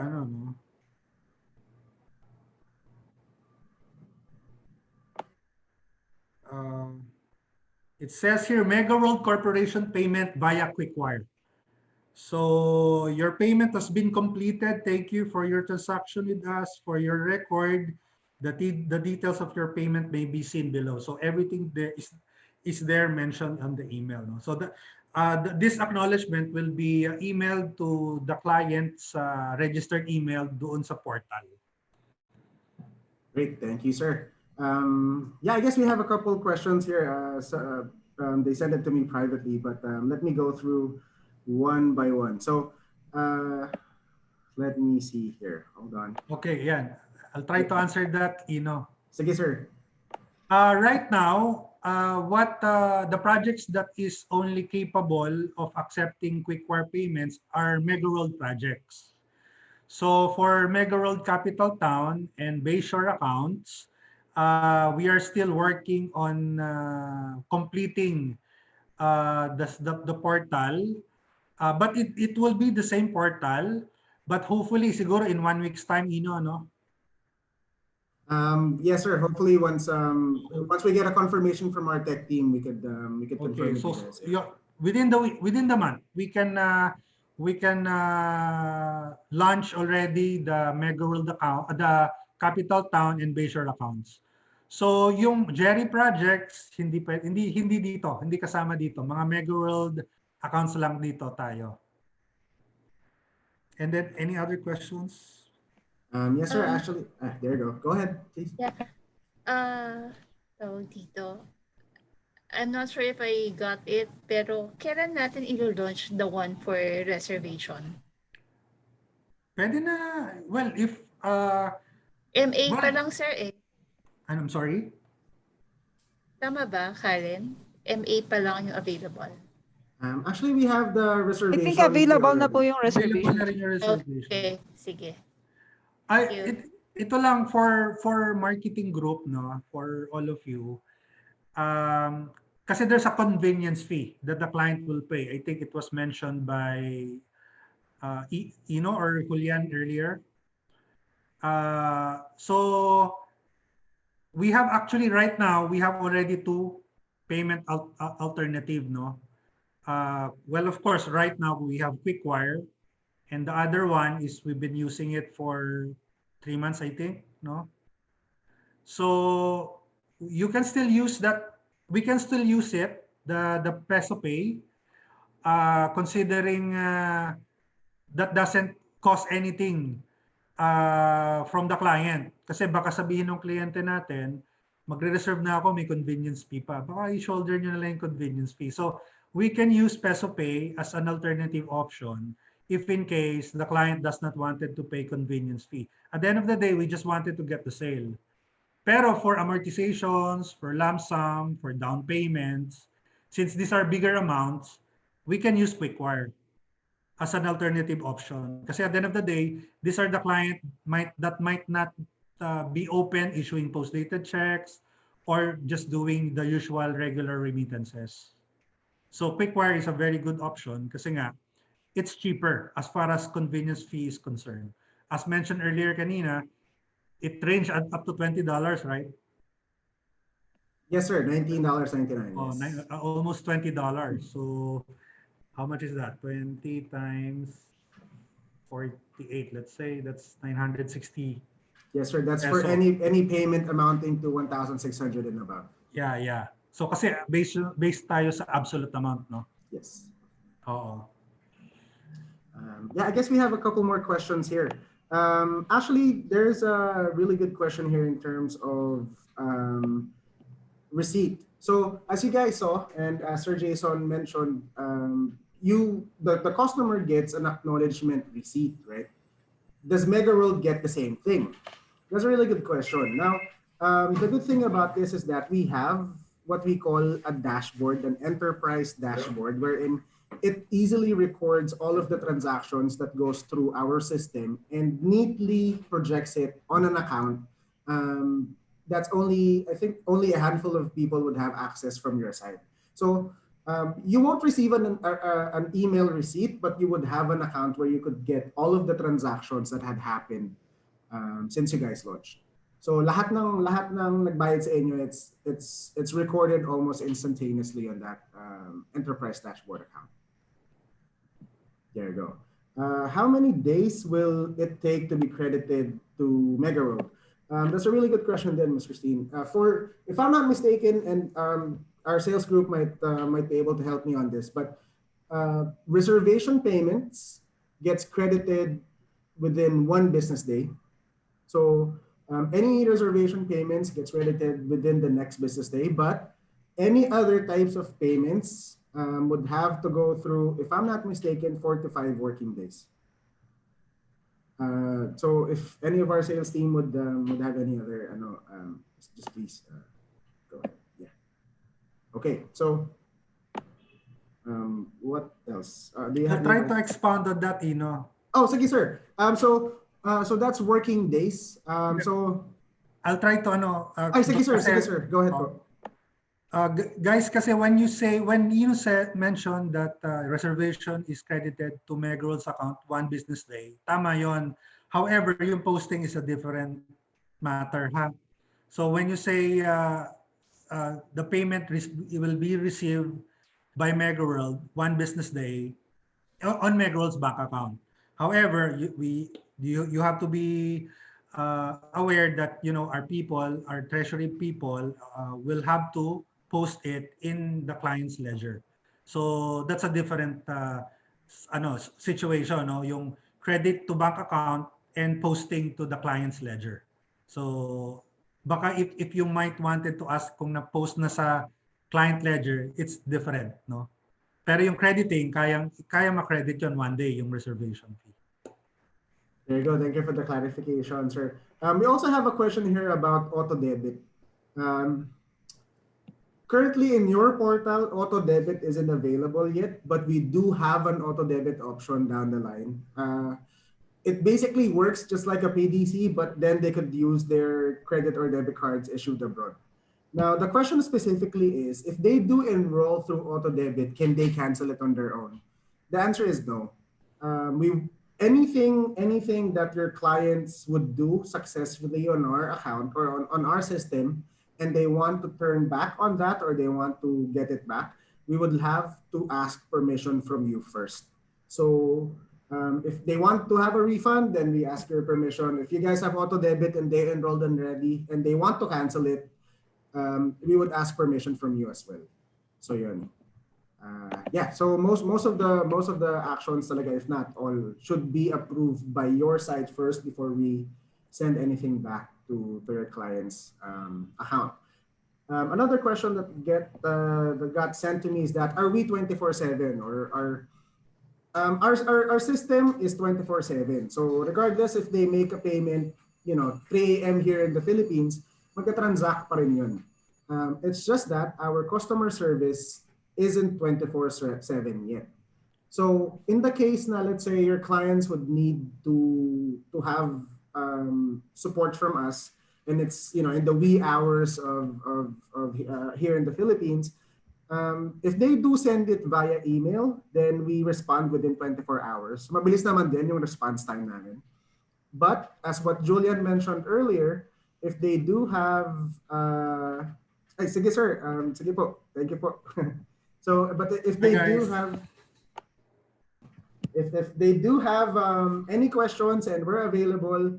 [SPEAKER 4] it says here Megaworld Corporation payment via Acqwire. So your payment has been completed. Thank you for your transaction with us. For your record, the details of your payment may be seen below. So everything there is there mentioned on the email. No? So this acknowledgement will be emailed to the client's registered email doon sa portal.
[SPEAKER 1] Great, thank you, sir. Yeah, I guess we have a couple questions here. They sent it to me privately, but let me go through one by one. So let me see here. Hold on.
[SPEAKER 4] Okay, yeah. I'll try to answer that,
[SPEAKER 1] Sige, sir.
[SPEAKER 4] Right now, what the projects that is only capable of accepting Quickwire payments are Megaworld projects. So for Megaworld Capital Town and Bayshore accounts, we are still working on completing the portal. But it will be the same portal, but hopefully siguro in 1 week's time, no?
[SPEAKER 1] Yes, sir. Hopefully, once we get a confirmation from our tech team, we could
[SPEAKER 4] Okay,
[SPEAKER 1] confirm with
[SPEAKER 4] so
[SPEAKER 1] you guys. Yeah.
[SPEAKER 4] within the month, we can launch already the Megaworld account, the Capital Town and Bayshore accounts. So yung Jerry projects hindi dito, hindi kasama dito. Mga Megaworld accounts lang dito tayo. And then any other questions?
[SPEAKER 1] Yes, sir. Actually, there you go. Go ahead, please.
[SPEAKER 5] Yeah. Tawag dito. I'm not sure if I got it, pero kailan natin i-launch the one for reservation?
[SPEAKER 4] Pwede na, well, if,
[SPEAKER 5] MA
[SPEAKER 4] well,
[SPEAKER 5] pa lang, sir, eh.
[SPEAKER 4] I'm sorry?
[SPEAKER 5] Tama ba, Karen? MA pa lang yung available.
[SPEAKER 1] Actually, we have the
[SPEAKER 6] I
[SPEAKER 1] reservation.
[SPEAKER 6] think available na po
[SPEAKER 1] already.
[SPEAKER 6] yung
[SPEAKER 4] Available
[SPEAKER 6] reservation.
[SPEAKER 4] na rin yung reservation.
[SPEAKER 5] Okay, sige.
[SPEAKER 4] Ito lang for marketing group, no, for all of you. Kasi there's a convenience fee that the client will pay. I think it was mentioned by Ino or Julian earlier. So we have actually right now, we have already two payment alternative, no? Well, of course, right now we have Quickwire, and the other one is we've been using it for 3 months, I think, no? So you can still use that. We can still use it, the Peso Pay, considering that doesn't cost anything from the client. Kasi baka sabihin ng kliyente natin, magre-reserve na ako, may convenience fee pa. Baka i-shoulder nyo na lang yung convenience fee. So we can use Peso Pay as an alternative option if in case the client does not wanted to pay convenience fee. At the end of the day, we just wanted to get the sale. Pero for amortizations, for lump sum, for down payments, since these are bigger amounts, we can use Quickwire as an alternative option. Kasi at the end of the day, these are the client that might not be open issuing post-dated checks or just doing the usual regular remittances. So Quickwire is a very good option kasi nga, it's cheaper as far as convenience fee is concerned. As mentioned earlier kanina, it ranged up to $20, right?
[SPEAKER 1] Yes, sir. $19.99.
[SPEAKER 4] Oh,
[SPEAKER 1] Yes.
[SPEAKER 4] almost $20. So how much is that? 20 times 48, let's say that's 960.
[SPEAKER 1] Yes, sir. That's for
[SPEAKER 4] Peso.
[SPEAKER 1] any payment amounting to 1,600 and above.
[SPEAKER 4] Yeah. So kasi based tayo sa absolute amount, no?
[SPEAKER 1] Yes.
[SPEAKER 4] Oo.
[SPEAKER 1] Yeah, I guess we have a couple more questions here. Actually, there's a really good question here in terms of receipt. So as you guys saw, and as Sir Jason mentioned, the customer gets an acknowledgement receipt, right? Does Megaworld get the same thing? That's a really good question. Now, the good thing about this is that we have what we call a dashboard, an enterprise dashboard, wherein it easily records all of the transactions that goes through our system and neatly projects it on an account. That's I think only a handful of people would have access from your side. So you won't receive an email receipt, but you would have an account where you could get all of the transactions that had happened since you guys launched. So lahat ng nagbayad sa inyo, it's recorded almost instantaneously on that enterprise dashboard account. There you go. How many days will it take to be credited to Megaworld? That's a really good question then, Ms. Christine. If I'm not mistaken, and our sales group might be able to help me on this, but reservation payments gets credited within 1 business day. So any reservation payments gets credited within the next business day, but any other types of payments would have to go through, if I'm not mistaken, 4 to 5 working days. So if any of our sales team would have any other, just please go ahead. Yeah. Okay. So what else? Do you
[SPEAKER 4] I'll
[SPEAKER 1] have?
[SPEAKER 4] try to expound on that, Ino.
[SPEAKER 1] Oh, sige, sir. So that's working days. So
[SPEAKER 4] I'll try to
[SPEAKER 1] ay, sige, sir.
[SPEAKER 4] kasi,
[SPEAKER 1] Sige, sir. Go ahead po.
[SPEAKER 4] guys, kasi when you mentioned that reservation is credited to Megaworld's account one business day, tama yon. However, yung posting is a different matter, ha? So when you say the payment will be received by Megaworld one business day on Megaworld's bank account. However, you have to be aware that our people, our treasury people, will have to post it in the client's ledger. So that's a different situation, no? Yung credit to bank account and posting to the client's ledger. So baka if you might wanted to ask kung na-post na sa client ledger, it's different, no? Pero yung crediting, kaya ma-credit yon one day, yung reservation fee.
[SPEAKER 1] There you go. Thank you for the clarification, sir. We also have a question here about auto debit. Currently in your portal, auto debit isn't available yet, but we do have an auto debit option down the line. It basically works just like a PDC, but then they could use their credit or debit cards issued abroad. Now, the question specifically is, if they do enroll through auto debit, can they cancel it on their own? The answer is no. Anything that your clients would do successfully on our account or on our system, and they want to turn back on that or they want to get it back, we would have to ask permission from you first. So if they want to have a refund, then we ask your permission. If you guys have auto debit and they enrolled already and they want to cancel it, we would ask permission from you as well. So yun. Yeah, so most of the actions talaga, if not all, should be approved by your side first before we send anything back to your client's account. Another question that got sent to me is that, are we 24/7 or our system is 24/7. So regardless if they make a payment, 3 a.m. here in the Philippines, magka-transact pa rin yun. It's just that our customer service isn't 24/7 yet. So in the case na, let's say your clients would need to have support from us, and it's in the wee hours of here in the Philippines, if they do send it via email, then we respond within 24 hours. Mabilis naman din yung response time namin. But as what Julian mentioned earlier, if they do have ay, sige sir, sige po, thank you po. So, but if they do have if they do have any questions and we're available,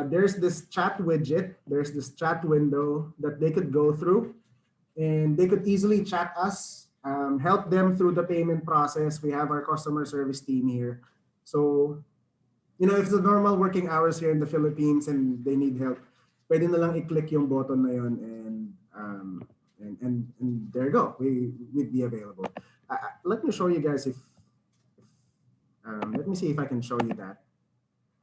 [SPEAKER 1] there's this chat widget, there's this chat window that they could go through, and they could easily chat us, help them through the payment process. We have our customer service team here. So, if it's the normal working hours here in the Philippines and they need help, pwede na lang i-click yung button na yun, and there you go. We'd be available. Let me show you guys let me see if I can show you that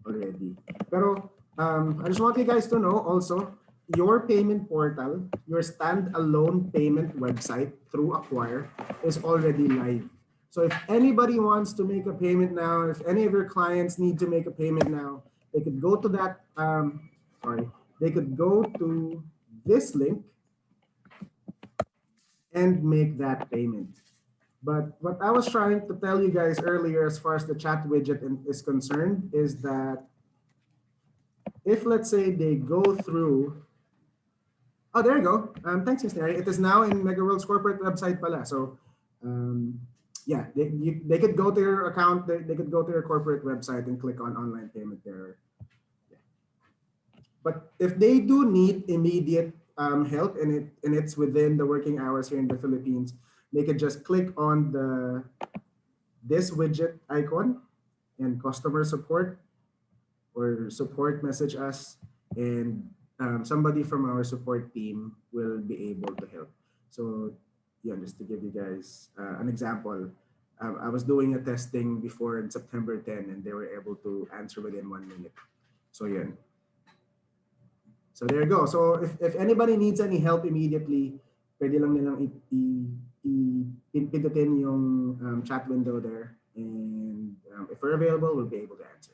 [SPEAKER 1] already. Pero I just want you guys to know also, your payment portal, your standalone payment website through Acqwire is already live. So if anybody wants to make a payment now, if any of your clients need to make a payment now, they could go to that, they could go to this link and make that payment. But what I was trying to tell you guys earlier as far as the chat widget is concerned is that if, let's say, they go through, oh, there you go. Thanks, Mr. Harry. It is now in Megaworld's corporate website pala. So yeah, they could go to your account, they could go to your corporate website and click on online payment there. Yeah. But if they do need immediate help and it's within the working hours here in the Philippines, they could just click on this widget icon and customer support or support message us, and somebody from our support team will be able to help. So yeah, just to give you guys an example, I was doing a testing before in September 10 and they were able to answer within 1 minute. So yeah. So there you go. So if anybody needs any help immediately, pwede lang nilang pindutin yung chat window there. And if we're available, we'll be able to answer.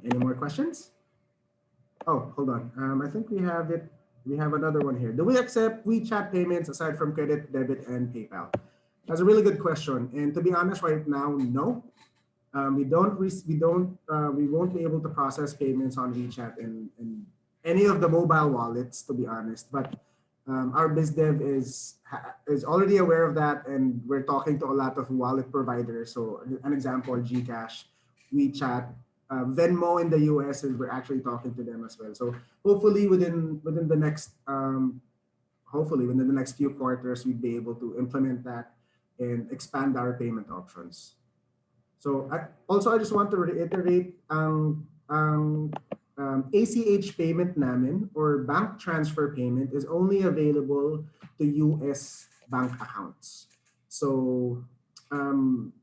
[SPEAKER 1] Any more questions? Oh, hold on. I think we have it. We have another one here. Do we accept WeChat payments aside from credit, debit, and PayPal? That's a really good question. And to be honest, right now, no. We won't be able to process payments on WeChat and any of the mobile wallets, to be honest. But our BizDev is already aware of that, and we're talking to a lot of wallet providers. So an example, Gcash, WeChat, Venmo in the US, and we're actually talking to them as well. So hopefully within the next few quarters, we'd be able to implement that and expand our payment options. So I just want to reiterate ACH payment namin or bank transfer payment is only available to US bank accounts. So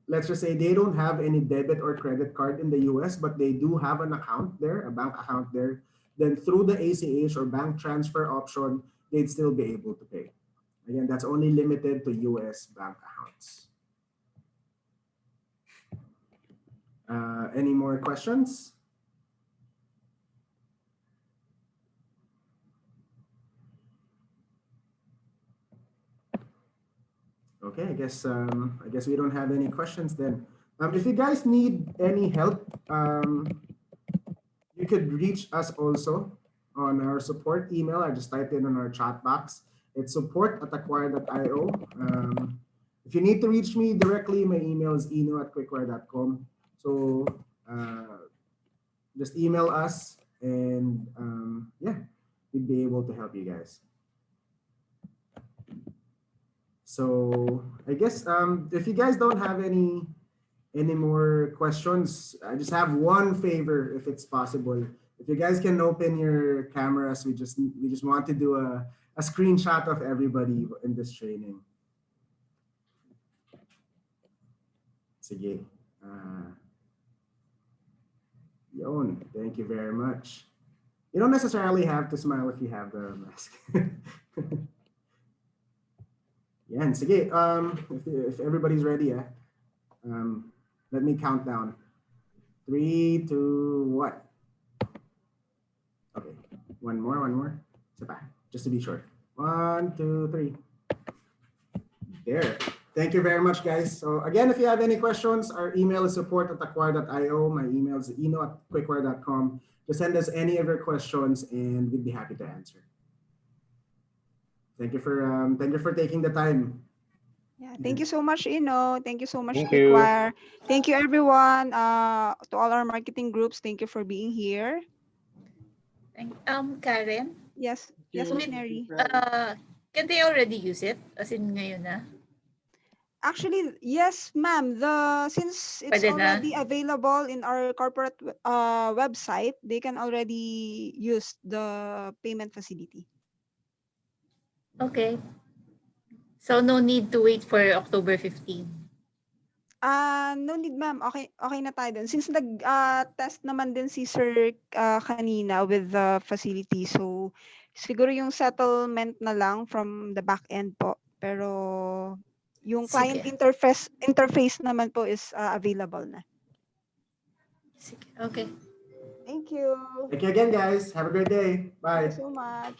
[SPEAKER 1] let's just say they don't have any debit or credit card in the US, but they do have an account there, a bank account there. Then through the ACH or bank transfer option, they'd still be able to pay. Again, that's only limited to US bank accounts. Any more questions? Okay, I guess we don't have any questions then. If you guys need any help, you could reach us also on our support email. I just typed in on our chat box. It's support@acqwire.io. If you need to reach me directly, my email is eno@quickwire.com. So just email us and yeah, we'd be able to help you guys. So I guess if you guys don't have any more questions, I just have one favor, if it's possible. If you guys can open your cameras, we just want to do a screenshot of everybody in this training. Sige. Yon, thank you very much. You don't necessarily have to smile if you have the mask. Yan, sige. If everybody's ready, let me count down. 3, 2, 1. Okay, one more. Just to be sure. 1, 2, 3. There. Thank you very much, guys. So again, if you have any questions, our email is support@acqwire.io. My email is eno@quickwire.com. Just send us any of your questions and we'd be happy to answer. Thank you for taking the time.
[SPEAKER 6] Yeah, thank you so much, Eno. Thank you so much,
[SPEAKER 3] Thank you.
[SPEAKER 6] Acqwire. Thank you, everyone. To all our marketing groups, thank you for being here.
[SPEAKER 5] Karen?
[SPEAKER 6] Yes, Miss Mary.
[SPEAKER 5] Can they already use it? As in ngayon na?
[SPEAKER 6] Actually, yes, ma'am. Since it's
[SPEAKER 5] Pwede na?
[SPEAKER 6] already available in our corporate website, they can already use the payment facility.
[SPEAKER 5] Okay. So no need to wait for October 15.
[SPEAKER 6] No need, ma'am. Okay na tayo dun. Since nag-test naman din si Sir kanina with the facility, so siguro yung settlement na lang from the back end po. Pero yung client
[SPEAKER 5] Sige.
[SPEAKER 6] interface naman po is available na.
[SPEAKER 5] Sige. Okay.
[SPEAKER 6] Thank you.
[SPEAKER 1] Thank you again, guys. Have a great day. Bye.
[SPEAKER 6] Thank you so much.